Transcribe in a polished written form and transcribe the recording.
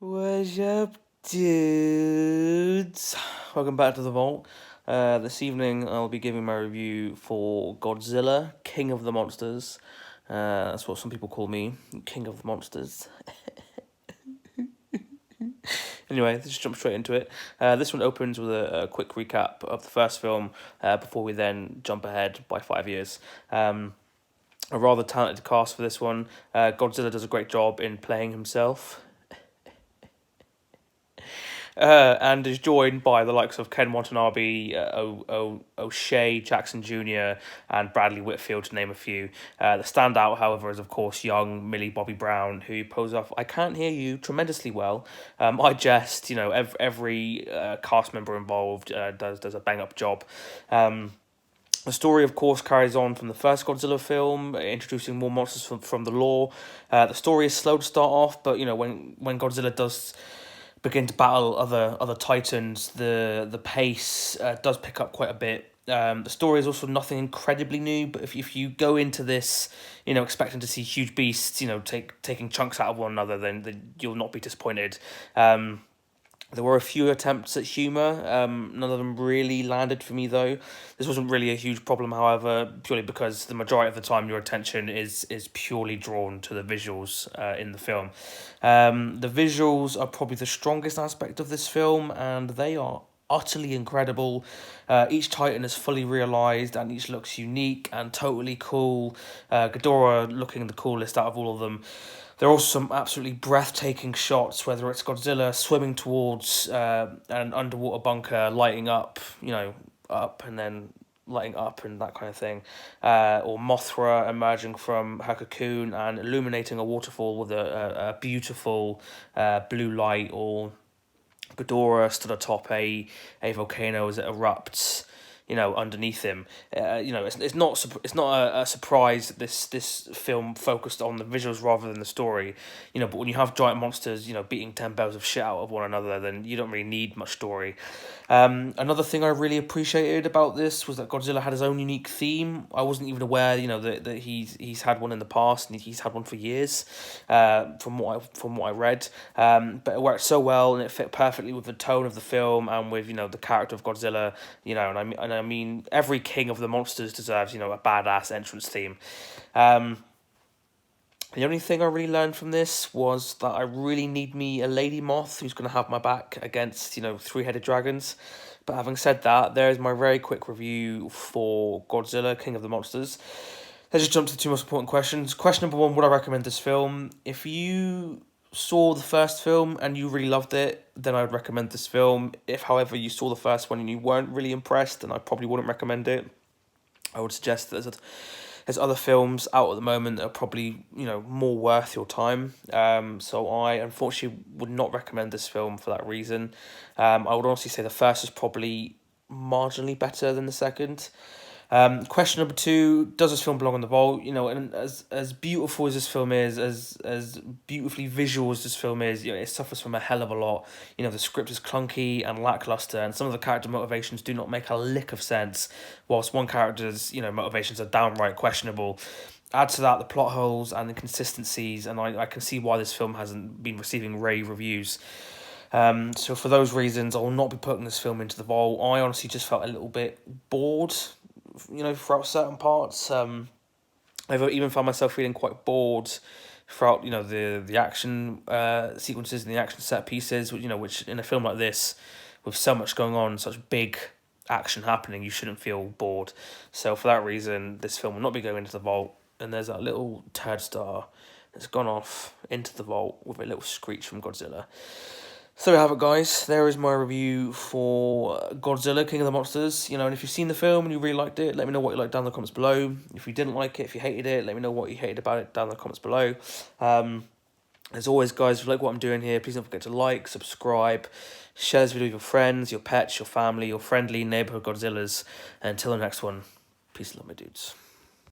What's up, dudes? Welcome back to the vault. This evening I'll be giving my review for Godzilla, King of the Monsters. That's what some people call me, King of the Monsters. Anyway, let's just jump straight into it. This one opens with a quick recap of the first film before we then jump ahead by 5 years. A rather talented cast for this one. Godzilla does a great job in playing himself. And is joined by the likes of Ken Watanabe, O'Shea Jackson Jr., and Bradley Whitfield, to name a few. The standout, however, is of course young Millie Bobby Brown, who pulls off "I can't hear you" tremendously well. I jest, every cast member involved does a bang up job. The story, of course, carries on from the first Godzilla film, introducing more monsters from the lore. The story is slow to start off, but when Godzilla does begin to battle other titans, the pace does pick up quite a bit. The story is also nothing incredibly new, but if you go into this, expecting to see huge beasts, taking chunks out of one another, then you'll not be disappointed. There were a few attempts at humour. None of them really landed for me, though. This wasn't really a huge problem, however, purely because the majority of the time your attention is purely drawn to the visuals in the film. The visuals are probably the strongest aspect of this film, and they are utterly incredible. Each Titan is fully realised, and each looks unique and totally cool. Ghidorah looking the coolest out of all of them. There are also some absolutely breathtaking shots, whether it's Godzilla swimming towards an underwater bunker, lighting up, up and then lighting up and that kind of thing, or Mothra emerging from her cocoon and illuminating a waterfall with a beautiful blue light, or Ghidorah stood atop a volcano as it erupts, underneath him. It's not a surprise that this film focused on the visuals rather than the story. But when you have giant monsters, beating 10 bells of shit out of one another, then you don't really need much story. Another thing I really appreciated about this was that Godzilla had his own unique theme. I wasn't even aware, that he's had one in the past, and he's had one for years, from what I read. But it worked so well, and it fit perfectly with the tone of the film and with the character of Godzilla. And I mean, every King of the Monsters deserves a badass entrance theme. The only thing I really learned from this was that I really need me a lady moth who's going to have my back against, three-headed dragons. But having said that, there's my very quick review for Godzilla, King of the Monsters. Let's just jump to the two most important questions. Question number one, would I recommend this film? If you saw the first film and you really loved it, then I would recommend this film. If, however, you saw the first one and you weren't really impressed, then I probably wouldn't recommend it. I would suggest that there's other films out at the moment that are probably, more worth your time. So I, unfortunately, would not recommend this film for that reason. I would honestly say the first is probably marginally better than the second. Question number two, does this film belong in the vault? And as beautiful as this film is, as beautifully visual as this film is, it suffers from a hell of a lot. The script is clunky and lackluster, and some of the character motivations do not make a lick of sense, whilst one character's, motivations are downright questionable. Add to that the plot holes and inconsistencies, and I can see why this film hasn't been receiving rave reviews. So for those reasons, I will not be putting this film into the vault. I honestly just felt a little bit bored, throughout certain parts. I've even found myself feeling quite bored throughout, the action sequences and the action set pieces, which in a film like this, with so much going on, such big action happening, you shouldn't feel bored. So for that reason, this film will not be going into the vault, and there's that little turd star that's gone off into the vault with a little screech from Godzilla. So there we have it, guys. There is my review for Godzilla, King of the Monsters. And if you've seen the film and you really liked it, let me know what you liked down in the comments below. If you didn't like it, if you hated it, let me know what you hated about it down in the comments below. As always, guys, if you like what I'm doing here, please don't forget to like, subscribe, share this video with your friends, your pets, your family, your friendly neighborhood Godzillas. And until the next one, peace and love, my dudes.